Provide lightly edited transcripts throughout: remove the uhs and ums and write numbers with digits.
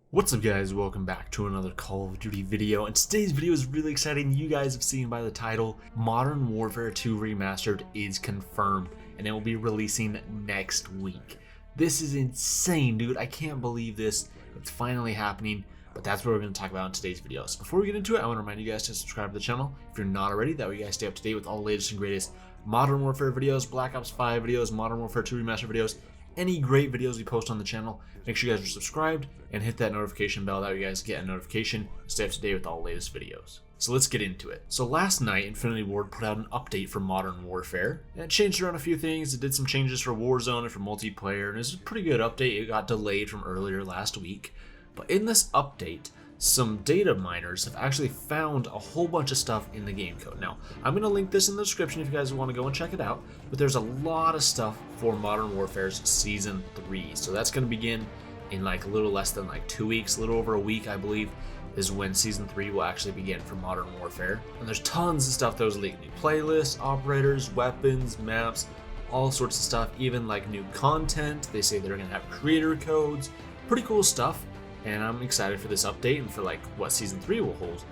What's up guys, welcome back to another Call of Duty video, and today's video is really exciting. You guys have seen by the title, Modern Warfare 2 Remastered is confirmed, and it will be releasing next week. This is insane, dude. I can't believe this. It's finally happening, but that's what we're going to talk about in today's video. So before we get into it, I want to remind you guys to subscribe to the channel if you're not already. That way you guys stay up to date with all the latest and greatest Modern Warfare videos, Black Ops 5 videos, Modern Warfare 2 Remastered videos, any great videos we post on the channel. Make sure you guys are subscribed and hit that notification bell. That way you guys get a notification to stay up to date with all the latest videos. So let's get into it. So last night, Infinity Ward put out an update for Modern Warfare, and it changed around a few things. It did some changes for Warzone and for multiplayer, and it's a pretty good update. It got delayed from earlier last week. But in this update, some data miners have actually found a whole bunch of stuff in the game code. Now, I'm going to link this in the description if you guys want to go and check it out, but there's a lot of stuff for Modern Warfare's Season 3. So that's going to begin in like a little less than like 2 weeks, a little over a week, I believe, is when Season 3 will actually begin for Modern Warfare. And there's tons of stuff that was leaked. New playlists, operators, weapons, maps, all sorts of stuff, even like new content. They say they're going to have creator codes, pretty cool stuff. And I'm excited for this update and for like what Season 3 will hold.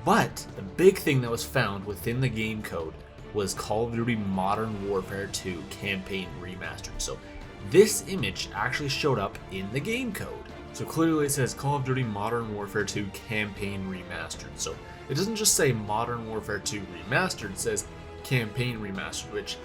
But the big thing that was found within the game code was Call of Duty Modern Warfare 2 Campaign Remastered. So this image actually showed up in the game code. So clearly it says Call of Duty Modern Warfare 2 Campaign Remastered. So it doesn't just say Modern Warfare 2 Remastered, it says Campaign Remastered, which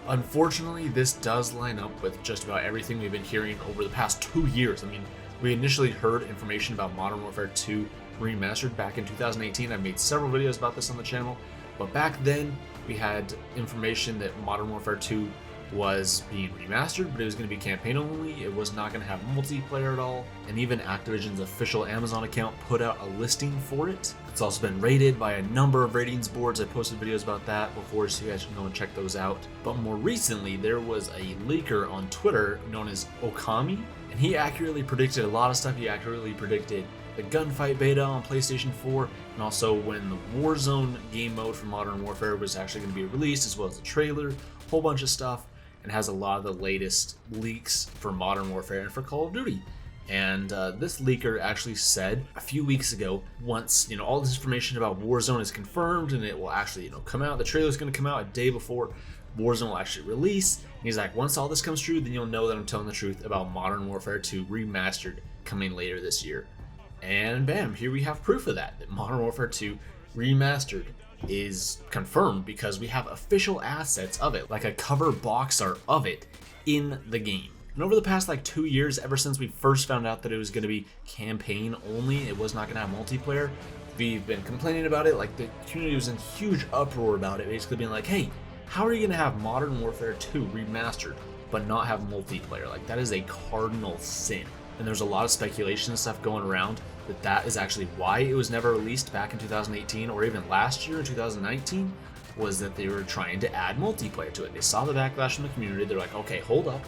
unfortunately this does line up with just about everything we've been hearing over the past 2 years. I mean, we initially heard information about Modern Warfare 2 Remastered back in 2018. I made several videos about this on the channel, but back then we had information that Modern Warfare 2 was being remastered, but it was going to be campaign only. It was not going to have multiplayer at all, and even Activision's official Amazon account put out a listing for it. It's also been rated by a number of ratings boards. I posted videos about that before, so you guys can go and check those out. But more recently, there was a leaker on Twitter known as Okami, and he accurately predicted a lot of stuff. He accurately predicted the gunfight beta on PlayStation 4, and also when the Warzone game mode for Modern Warfare was actually going to be released, as well as the trailer, a whole bunch of stuff, and has a lot of the latest leaks for Modern Warfare and for Call of Duty. And this leaker actually said a few weeks ago, once all this information about Warzone is confirmed and it will actually come out, the trailer is going to come out a day before Warzone will actually release. And he's like, once all this comes true, then you'll know that I'm telling the truth about Modern Warfare 2 Remastered coming later this year. And bam, here we have proof of that Modern Warfare 2 Remastered is confirmed, because we have official assets of it, like a cover box art of it in the game. And over the past like 2 years, ever since we first found out that it was going to be campaign only, it was not going to have multiplayer, we've been complaining about it. Like, the community was in huge uproar about it, basically being like, hey, how are you going to have Modern Warfare 2 Remastered but not have multiplayer? Like, that is a cardinal sin. And there's a lot of speculation and stuff going around that is actually why it was never released back in 2018 or even last year in 2019, was that they were trying to add multiplayer to it. They saw the backlash from the community. They're like, okay, hold up.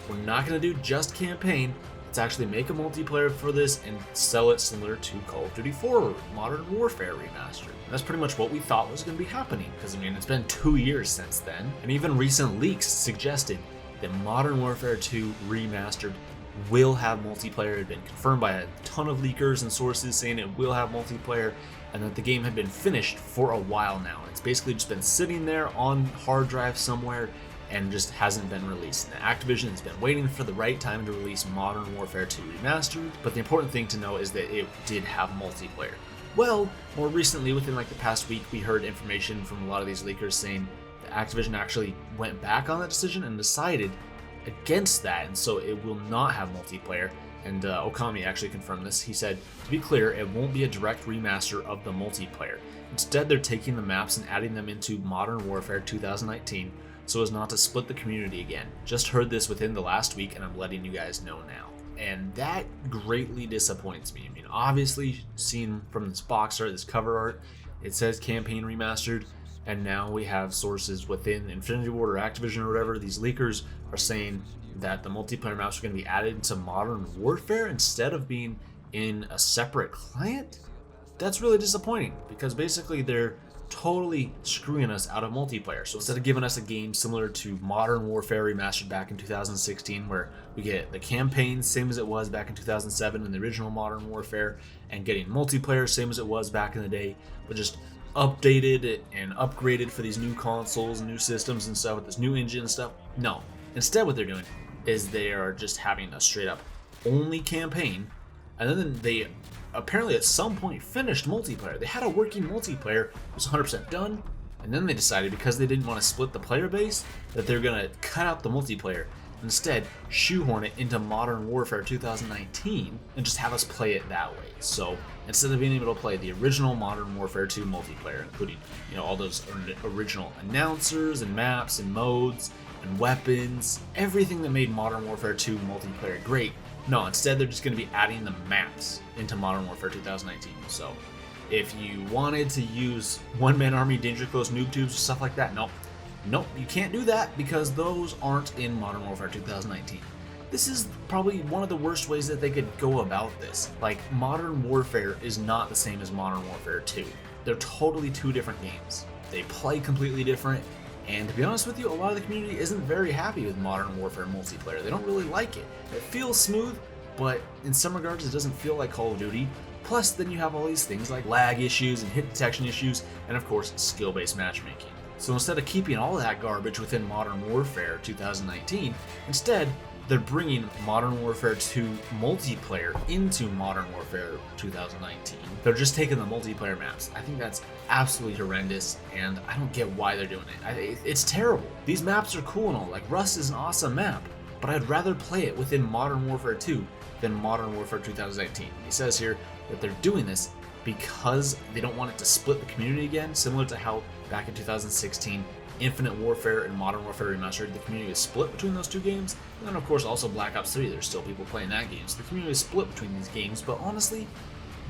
We're not going to do just campaign. Let's actually make a multiplayer for this and sell it similar to Call of Duty 4 Modern Warfare Remastered. And that's pretty much what we thought was going to be happening, because I mean, it's been 2 years since then, and even recent leaks suggested that Modern Warfare 2 Remastered will have multiplayer. It had been confirmed by a ton of leakers and sources saying it will have multiplayer, and that the game had been finished for a while now. It's basically just been sitting there on hard drive somewhere and just hasn't been released. And Activision has been waiting for the right time to release Modern Warfare 2 Remastered, but the important thing to know is that it did have multiplayer. Well, more recently, within like the past week, we heard information from a lot of these leakers saying that Activision actually went back on that decision and decided against that, and so it will not have multiplayer. And Okami actually confirmed this. He said, to be clear, it won't be a direct remaster of the multiplayer. Instead, they're taking the maps and adding them into Modern Warfare 2019 so as not to split the community again. Just heard this within the last week, and I'm letting you guys know now. And that greatly disappoints me. I mean, obviously, seen from this box art, this cover art, it says Campaign Remastered, and now we have sources within Infinity Ward or Activision or whatever, these leakers are saying that the multiplayer maps are going to be added to Modern Warfare instead of being in a separate client. That's really disappointing, because basically they're totally screwing us out of multiplayer. So instead of giving us a game similar to Modern Warfare Remastered back in 2016, where we get the campaign same as it was back in 2007 in the original Modern Warfare, and getting multiplayer same as it was back in the day, but just updated and upgraded for these new consoles and new systems and stuff with this new engine and stuff. No, instead what they're doing is they are just having a straight up only campaign, and then they apparently at some point finished multiplayer. They had a working multiplayer, it was 100% done, and then they decided because they didn't want to split the player base that they're gonna cut out the multiplayer, instead shoehorn it into Modern Warfare 2019 and just have us play it that way. So instead of being able to play the original Modern Warfare 2 multiplayer, including all those original announcers and maps and modes and weapons, everything that made Modern Warfare 2 multiplayer great, no, instead they're just going to be adding the maps into Modern Warfare 2019. So if you wanted to use one-man army, danger close, noob tubes, stuff like that, nope, you can't do that because those aren't in Modern Warfare 2019. This is probably one of the worst ways that they could go about this. Like, Modern Warfare is not the same as Modern Warfare 2. They're totally two different games. They play completely different. And to be honest with you, a lot of the community isn't very happy with Modern Warfare multiplayer. They don't really like it. It feels smooth, but in some regards it doesn't feel like Call of Duty. Plus, then you have all these things like lag issues and hit detection issues, and of course, skill-based matchmaking. So instead of keeping all that garbage within Modern Warfare 2019, instead, they're bringing Modern Warfare 2 multiplayer into Modern Warfare 2019. They're just taking the multiplayer maps. I think that's absolutely horrendous, and I don't get why they're doing it. It's terrible. These maps are cool and all, like Rust is an awesome map, but I'd rather play it within Modern Warfare 2 than Modern Warfare 2019. He says here that they're doing this because they don't want it to split the community again, similar to how back in 2016 Infinite Warfare and Modern Warfare Remastered, the community is split between those two games. And then of course also Black Ops 3, there's still people playing that game, so the community is split between these games. But honestly,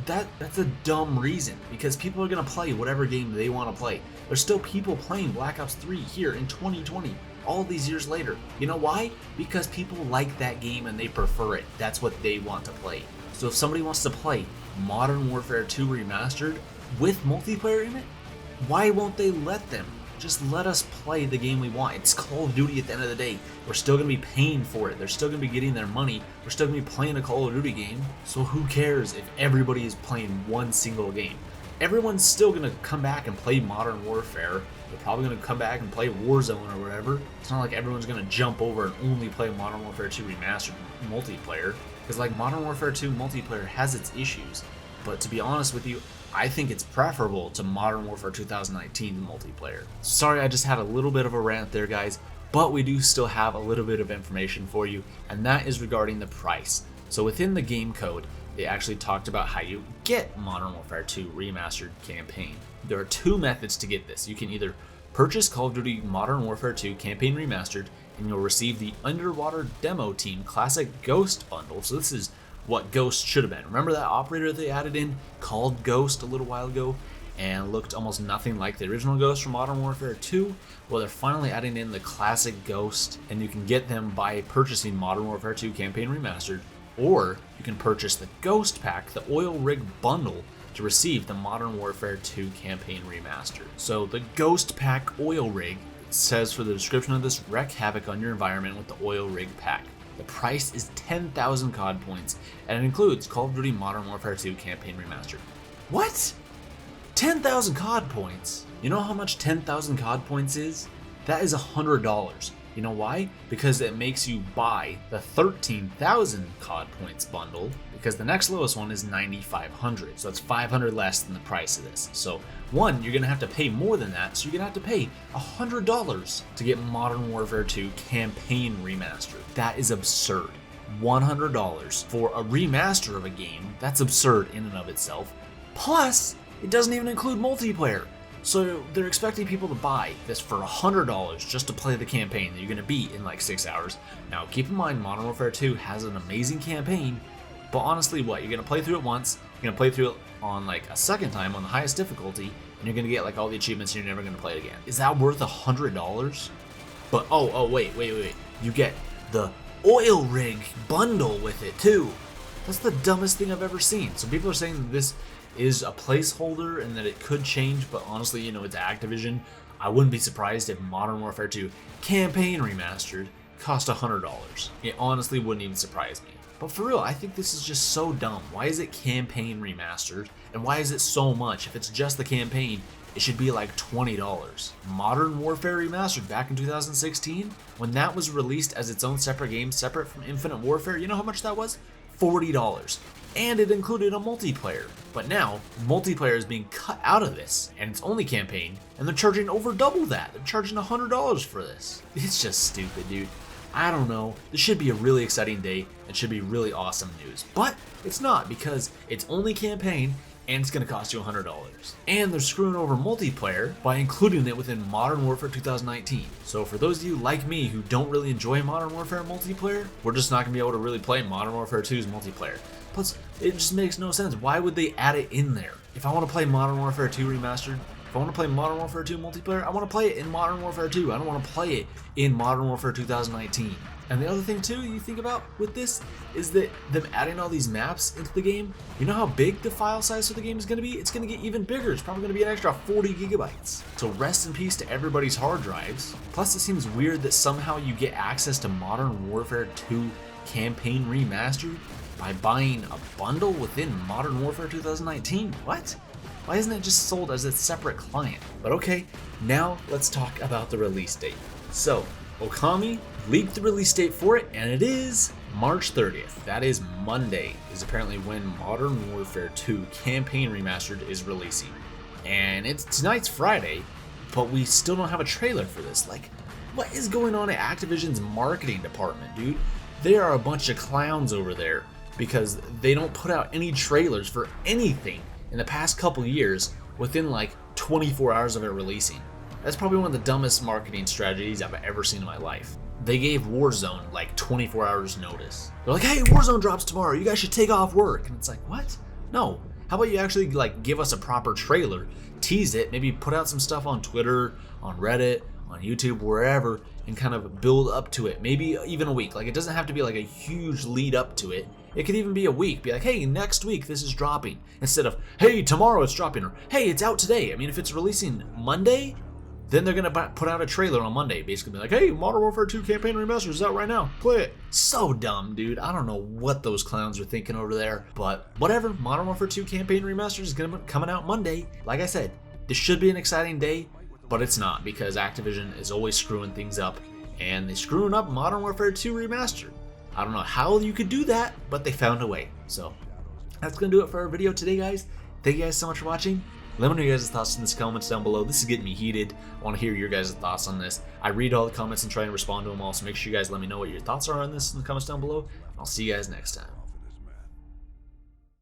that's a dumb reason, because people are going to play whatever game they want to play. There's still people playing Black Ops 3 here in 2020, all these years later. You know why? Because people like that game and they prefer it. That's what they want to play. So if somebody wants to play Modern Warfare 2 Remastered with multiplayer in it, why won't they let them? Just let us play the game we want. It's Call of Duty at the end of the day. We're still going to be paying for it. They're still going to be getting their money. We're still going to be playing a Call of Duty game. So who cares if everybody is playing one single game? Everyone's still going to come back and play Modern Warfare. They're probably going to come back and play Warzone or whatever. It's not like everyone's going to jump over and only play Modern Warfare 2 Remastered multiplayer. Because like Modern Warfare 2 multiplayer has its issues. But to be honest with you, I think it's preferable to Modern Warfare 2019 multiplayer. Sorry, I just had a little bit of a rant there, guys, but we do still have a little bit of information for you, and that is regarding the price. So within the game code, they actually talked about how you get Modern Warfare 2 Remastered campaign. There are two methods to get this. You can either purchase Call of Duty Modern Warfare 2 Campaign Remastered, and you'll receive the Underwater Demo Team Classic Ghost bundle. So this is what Ghost should have been. Remember that operator they added in called Ghost a little while ago and looked almost nothing like the original Ghost from Modern Warfare 2? Well, they're finally adding in the classic Ghost, and you can get them by purchasing Modern Warfare 2 Campaign Remastered, or you can purchase the Ghost Pack, the Oil Rig Bundle, to receive the Modern Warfare 2 Campaign Remastered. So the Ghost Pack Oil Rig says for the description of this, wreak havoc on your environment with the Oil Rig Pack. The price is 10,000 COD points, and it includes Call of Duty Modern Warfare 2 Campaign Remastered. What? 10,000 COD points? You know how much 10,000 COD points is? That is $100. You know why? Because it makes you buy the 13,000 COD points bundle, because the next lowest one is 9,500, so that's 500 less than the price of this. So one, you're gonna have to pay more than that, so you're gonna have to pay $100 to get Modern Warfare 2 Campaign Remastered. That is absurd. $100 for a remaster of a game, that's absurd in and of itself. Plus, it doesn't even include multiplayer. So they're expecting people to buy this for $100 just to play the campaign that you're going to beat in like 6 hours. Now keep in mind, Modern Warfare 2 has an amazing campaign, but honestly what, you're going to play through it once, you're going to play through it on like a second time on the highest difficulty, and you're going to get like all the achievements and you're never going to play it again. Is that worth $100? But wait, you get the Oil Rig bundle with it too. That's the dumbest thing I've ever seen. So people are saying that this is a placeholder and that it could change, but honestly, you know, it's Activision. I wouldn't be surprised if Modern Warfare 2 Campaign Remastered cost $100. It honestly wouldn't even surprise me. But for real, I think this is just so dumb. Why is it Campaign Remastered? And why is it so much? If it's just the campaign, it should be like $20. Modern Warfare Remastered back in 2016, when that was released as its own separate game, separate from Infinite Warfare, you know how much that was? $40. And it included a multiplayer. But now, multiplayer is being cut out of this, and it's only campaign, and they're charging over double that. They're charging $100 for this. It's just stupid, dude. I don't know. This should be a really exciting day. It should be really awesome news. But it's not, because it's only campaign, and it's going to cost you $100. And they're screwing over multiplayer by including it within Modern Warfare 2019. So for those of you like me who don't really enjoy Modern Warfare multiplayer, we're just not going to be able to really play Modern Warfare 2's multiplayer. Plus, it just makes no sense. Why would they add it in there? If I want to play Modern Warfare 2 Remastered, if I want to play Modern Warfare 2 multiplayer, I want to play it in Modern Warfare 2. I don't want to play it in Modern Warfare 2019. And the other thing too you think about with this is that them adding all these maps into the game, you know how big the file size for the game is going to be? It's going to get even bigger. It's probably going to be an extra 40 gigabytes. So rest in peace to everybody's hard drives. Plus it seems weird that somehow you get access to Modern Warfare 2 Campaign Remastered by buying a bundle within Modern Warfare 2019. What? Why isn't it just sold as a separate client? But okay, now let's talk about the release date. So, Okami leaked the release date for it, and it is March 30th. That is Monday, is apparently when Modern Warfare 2 Campaign Remastered is releasing. And tonight's Friday, but we still don't have a trailer for this. Like, what is going on at Activision's marketing department, dude? They are a bunch of clowns over there because they don't put out any trailers for anything in the past couple years within like 24 hours of it releasing. That's probably one of the dumbest marketing strategies I've ever seen in my life. They gave Warzone like 24 hours notice. They're like, hey, Warzone drops tomorrow, you guys should take off work. And it's like, what? No. How about you actually like give us a proper trailer, tease it, maybe put out some stuff on Twitter, on Reddit, on YouTube, wherever, and kind of build up to it. Maybe even a week. Like, it doesn't have to be like a huge lead up to it. It could even be a week. Be like, hey, next week this is dropping. Instead of, hey, tomorrow it's dropping, or hey, it's out today. I mean, if it's releasing Monday, then they're going to put out a trailer on Monday, basically be like, hey, Modern Warfare 2 Campaign Remastered is out right now. Play it. So dumb, dude. I don't know what those clowns are thinking over there, but whatever. Modern Warfare 2 Campaign Remastered is going to be coming out Monday. Like I said, this should be an exciting day, but it's not, because Activision is always screwing things up, and they're screwing up Modern Warfare 2 Remastered. I don't know how you could do that, but they found a way. So that's going to do it for our video today, guys. Thank you guys so much for watching. Let me know your guys' thoughts in the comments down below. This is getting me heated. I want to hear your guys' thoughts on this. I read all the comments and try and respond to them all, so make sure you guys let me know what your thoughts are on this in the comments down below. I'll see you guys next time.